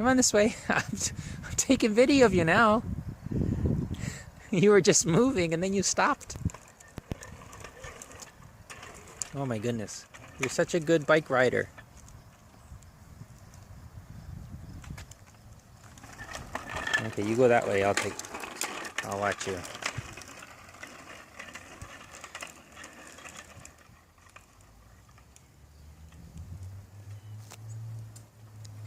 Come on this way. I'm taking video of you now. You were just moving and then you stopped. Oh my goodness. You're such a good bike rider. Okay, you go that way. I'll watch you.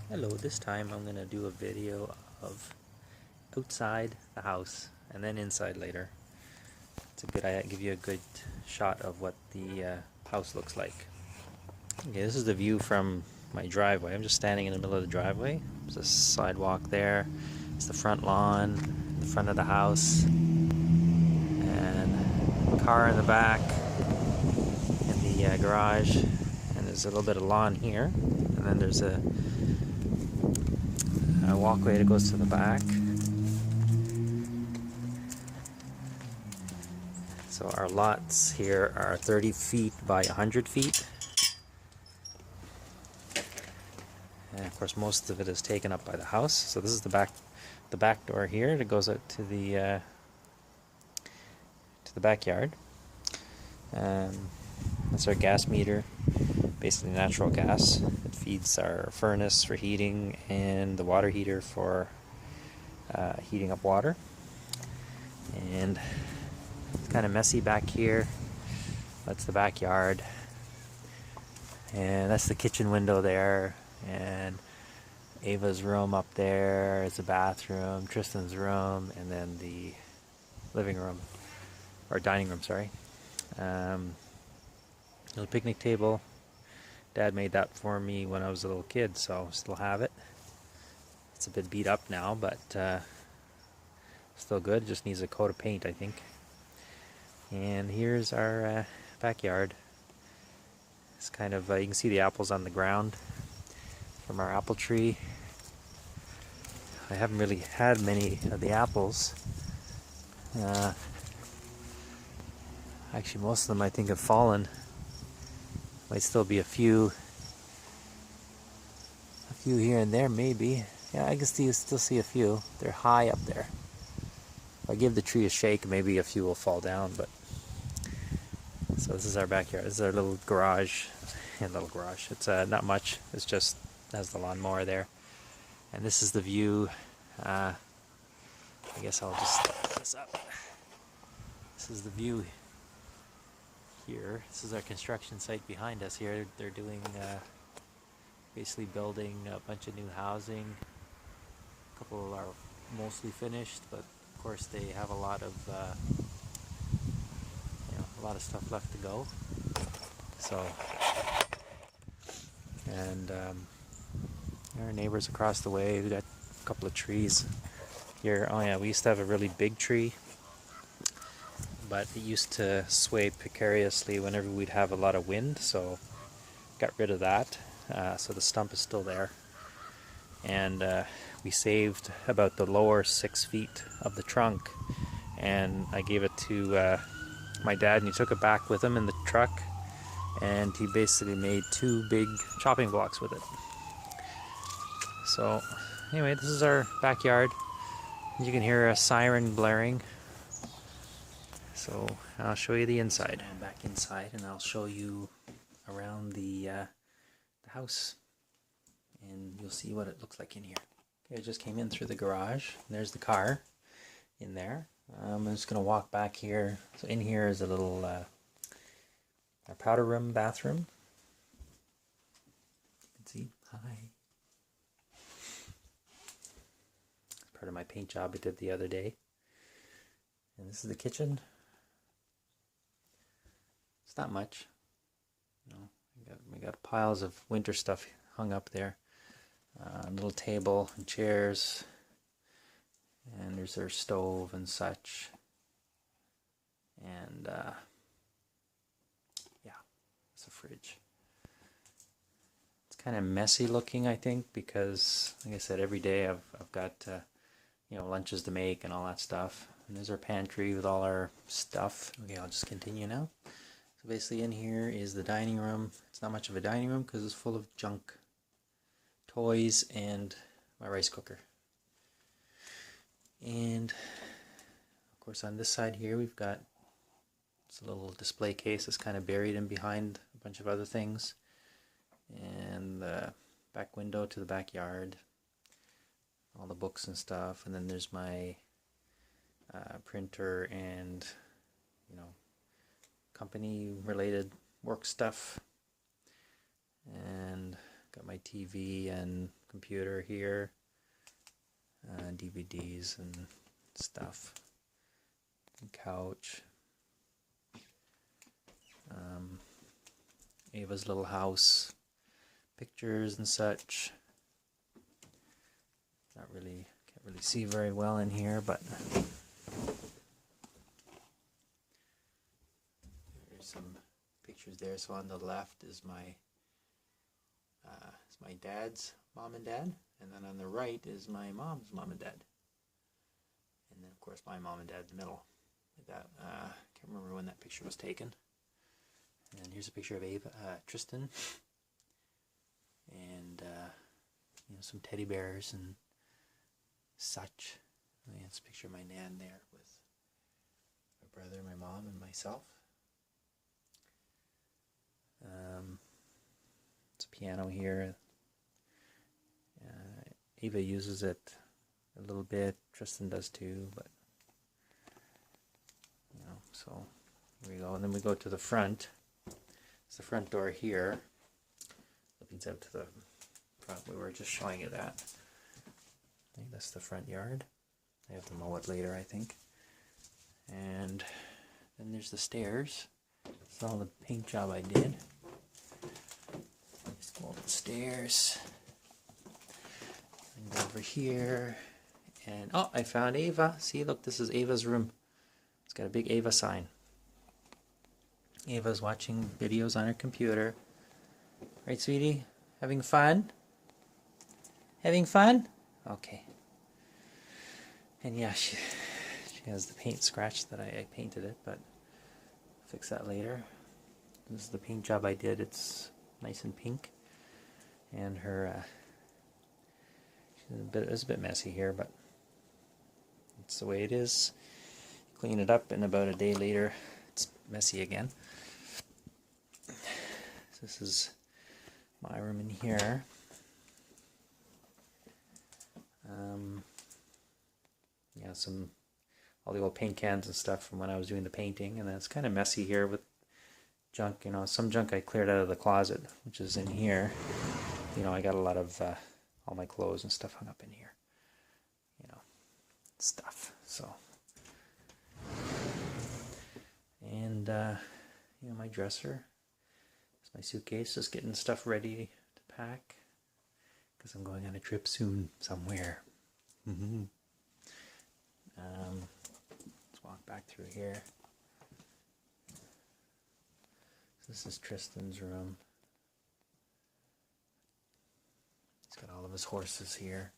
Hello, this time I'm gonna do a video of outside the house and then inside later. It's a good idea, give you a good shot of what the house looks like. Okay, this is the view from my driveway. I'm just standing in the middle of the driveway. There's a sidewalk there. It's the front lawn, the front of the house, and a car in the back, and the garage, and there's a little bit of lawn here, and then there's a walkway that goes to the back. So our lots here are 30 feet by 100 feet. And of course most of it is taken up by the house. So this is the back door here that goes out to the backyard. That's our gas meter, basically natural gas. It feeds our furnace for heating and the water heater for heating up water. And it's kind of messy back here. That's the backyard. And that's the kitchen window there. And Ava's room up there is the bathroom, Tristan's room, and then the living room, or dining room, sorry. Little picnic table. Dad made that for me when I was a little kid, so I still have it. It's a bit beat up now, but still good. It just needs a coat of paint, I think. And here's our backyard. It's kind of, you can see the apples on the ground from our apple tree. I haven't really had many of the apples. Actually, most of them I think have fallen. Might still be a few here and there, maybe. Yeah, I can still see a few. They're high up there. If I give the tree a shake, maybe a few will fall down. But so this is our backyard. This is our little garage. It's not much. It's just has the lawnmower there. And this is the view. I guess I'll just step this up. This is the view here. This is our construction site behind us here. They're doing basically building a bunch of new housing. A couple are mostly finished, but of course they have a lot of stuff left to go. So, and our neighbors across the way, we got a couple of trees here. Oh yeah, we used to have a really big tree, but it used to sway precariously whenever we'd have a lot of wind, so got rid of that. So the stump is still there. And we saved about the lower 6 feet of the trunk, and I gave it to my dad, and he took it back with him in the truck, and he basically made 2 big chopping blocks with it. So anyway, this is our backyard. You can hear a siren blaring. So I'll show you the inside. I'm back inside, and I'll show you around the house, and you'll see what it looks like in here. Okay, I just came in through the garage. There's the car in there. I'm just going to walk back here. So in here is a little our powder room bathroom. You can see. Hi. It's part of my paint job I did the other day. And this is the kitchen. It's not much. We got piles of winter stuff hung up there. A little table and chairs. And there's their stove and such. And yeah, it's a fridge. It's kind of messy looking, I think, because like I said, every day I've got lunches to make and all that stuff. And there's our pantry with all our stuff. Okay, I'll just continue now. So basically in here is the dining room. It's not much of a dining room because it's full of junk. Toys and my rice cooker. And of course on this side here we've got this little display case that's kind of buried in behind a bunch of other things. And the back window to the backyard, all the books and stuff. And then there's my printer and, you know, company related work stuff. And got my TV and computer here, DVDs and stuff, and couch, Ava's little house, pictures and such. Can't really see very well in here, but there's some pictures there. So on the left is my dad's mom and dad, and then on the right is my mom's mom and dad, and then of course my mom and dad in the middle. That can't remember when that picture was taken. And here's a picture of Ava, Tristan, and you know, some teddy bears and such. And it's a picture of my nan there with my brother, my mom, and myself. It's a piano here. Ava uses it a little bit. Tristan does too, but you know. So here we go, and then we go to the front. It's the front door here. Opens out to the front. We were just showing you that. I think that's the front yard. I have to mow it later, I think. And then there's the stairs. That's all the paint job I did. Just go up the stairs. And go over here. And oh, I found Ava. See, look, this is Ava's room. It's got a big Ava sign. Ava's watching videos on her computer. Right, sweetie? Having fun? Having fun? Okay. And yeah, she has the paint scratch that I painted it, but I'll fix that later. This is the paint job I did. It's nice and pink. And her, it's a bit messy here, but it's the way it is. Clean it up, and about a day later, it's messy again. So this is my room in here. Yeah, all the old paint cans and stuff from when I was doing the painting, and then it's kind of messy here with junk. You know, some junk I cleared out of the closet, which is in here. You know, I got a lot of all my clothes and stuff hung up in here. You know, stuff. So, and you know, my dresser. It's my suitcase, just getting stuff ready to pack because I'm going on a trip soon somewhere. Let's walk back through here. This is Tristan's room. He's got all of his horses here.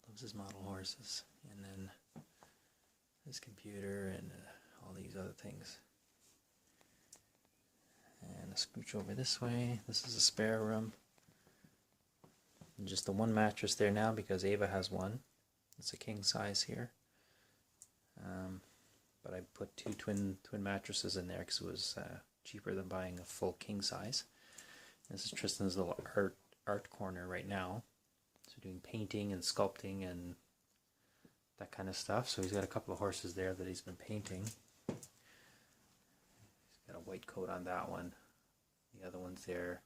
Loves his model horses. And then his computer and all these other things. And a scooch over this way. This is a spare room. And just the one mattress there now because Ava has one. It's a king size here. But I put two twin mattresses in there because it was cheaper than buying a full king size. This is Tristan's little art corner right now. So doing painting and sculpting and that kind of stuff. So he's got a couple of horses there that he's been painting. He's got a white coat on that one. The other one's there.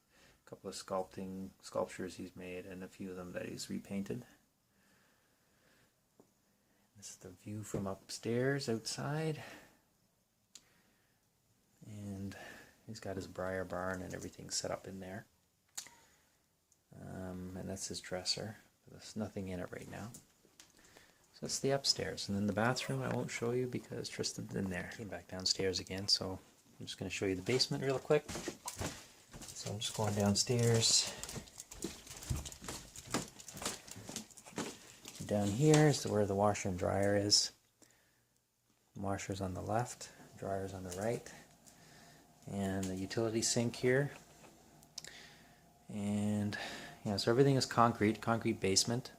A couple of sculptures he's made, and a few of them that he's repainted. This is the view from upstairs outside. And he's got his briar barn and everything set up in there. And that's his dresser. There's nothing in it right now. So that's the upstairs. And then the bathroom I won't show you because Tristan's in there. Came back downstairs again, so I'm just going to show you the basement real quick. So I'm just going downstairs. Down here is where the washer and dryer is. The washer's on the left, dryer's on the right. And the utility sink here. And Yeah, so everything is concrete basement.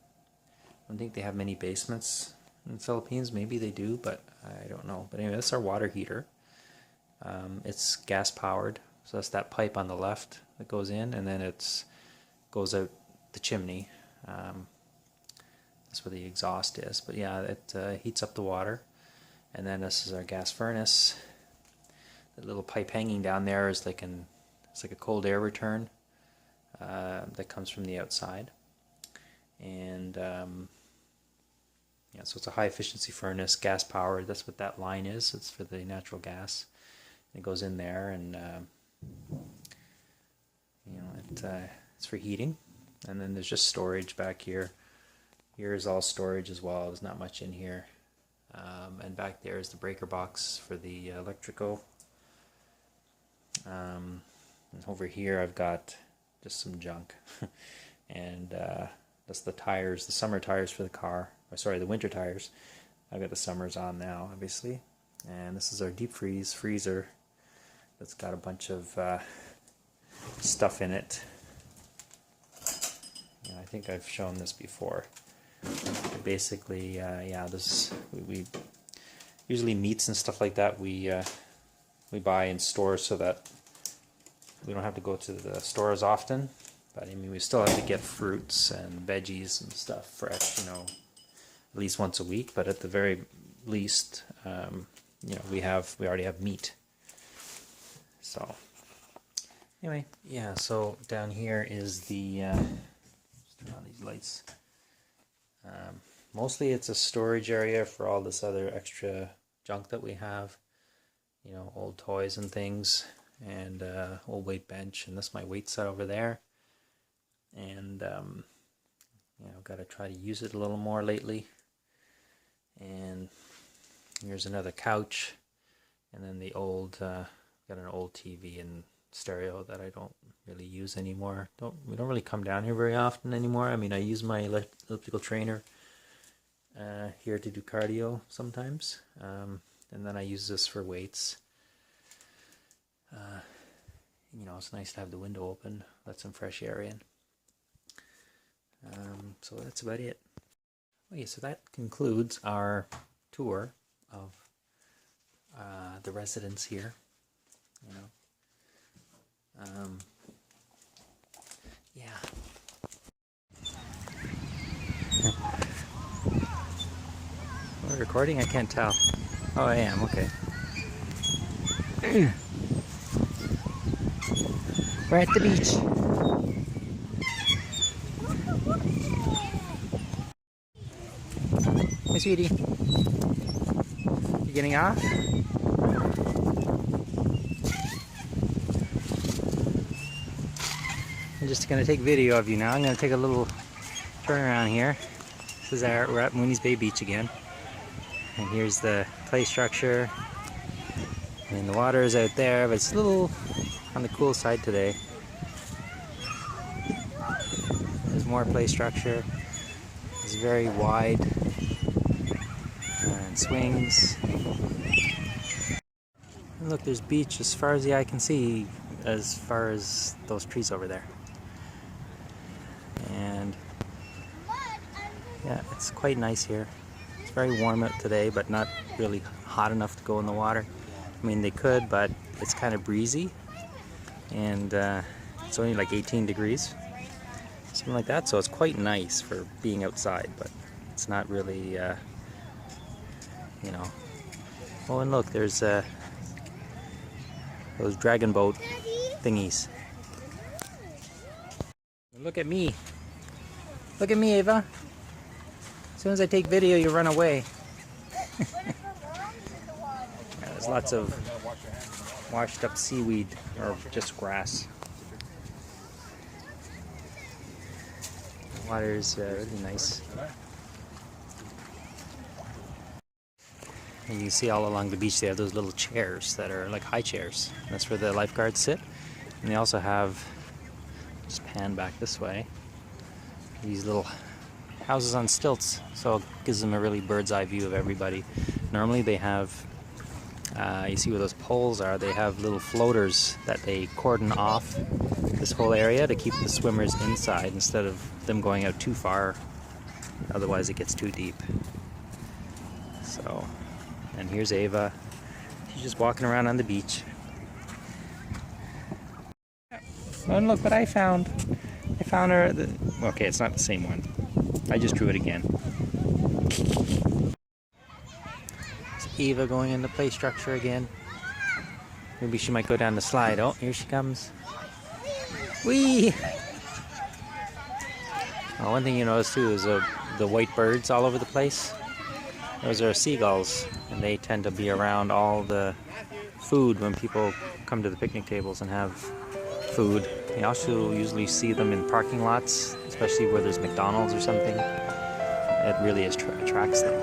I don't think they have many basements in the Philippines. Maybe they do, but I don't know. But anyway, that's our water heater. It's gas powered, so that's that pipe on the left that goes in, and then it goes out the chimney. That's where the exhaust is. But yeah, it heats up the water. And then this is our gas furnace. The little pipe hanging down there is it's like a cold air return that comes from the outside. And yeah, so it's a high efficiency furnace, gas powered. That's what that line is. It's for the natural gas. It goes in there, and you know, it's for heating. And then there's just storage back here. Here is all storage as well. There's not much in here. And back there is the breaker box for the electrical. And over here I've got just some junk. And that's the tires, the summer tires for the car. Or sorry, the winter tires. I've got the summers on now, obviously. And this is our deep freezer that's got a bunch of stuff in it. I think I've shown this before. Basically, yeah, we usually meats and stuff like that we buy in stores so that we don't have to go to the store as often. But I mean, we still have to get fruits and veggies and stuff fresh, you know, at least once a week. But at the very least, you know, we already have meat. So anyway, yeah. So down here is the just turn on these lights. Mostly it's a storage area for all this other extra junk that we have, you know, old toys and things, and old weight bench, and that's my weight set over there. And you know, got to try to use it a little more lately. And here's another couch, and then the old got an old TV and stereo that I don't really use anymore. We don't really come down here very often anymore. I mean, I use my elliptical trainer here to do cardio sometimes, and then I use this for weights. You know, it's nice to have the window open, let some fresh air in. So that's about it. Okay, so that concludes our tour of the residence here. You know, yeah. We're recording? I can't tell. Oh, I am. Okay. We're at the beach. Hey, sweetie. You getting off? I'm just going to take video of you now. I'm going to take a little turn around here. This is we're at Mooney's Bay Beach again. And here's the play structure. And the water is out there, but it's a little on the cool side today. There's more play structure. It's very wide. And swings. And look, there's beach as far as the eye can see, as far as those trees over there. And yeah, it's quite nice here. It's very warm out today, but not really hot enough to go in the water. I mean, they could, but it's kind of breezy, and it's only like 18 degrees, something like that. So it's quite nice for being outside, but it's not really, you know. Oh, and look, there's those dragon boat thingies. Look at me. Look at me, Ava. As soon as I take video, you run away. Yeah, there's lots of washed up seaweed, or just grass. The water is really nice. And you can see all along the beach they have those little chairs that are like high chairs. That's where the lifeguards sit. And they also have, just pan back this way, these little houses on stilts, so it gives them a really bird's eye view of everybody. Normally they have You see where those poles are, they have little floaters that they cordon off this whole area to keep the swimmers inside instead of them going out too far. Otherwise it gets too deep. So, and here's Ava. She's just walking around on the beach. Oh, and look what I found. I found her. Okay, it's not the same one. I just drew it again. It's Eva going in the play structure again. Maybe she might go down the slide. Oh, here she comes. Whee! Oh, one thing you notice too is the white birds all over the place. Those are seagulls, and they tend to be around all the food when people come to the picnic tables and have food. You also usually see them in parking lots, especially where there's McDonald's or something. It really attracts them.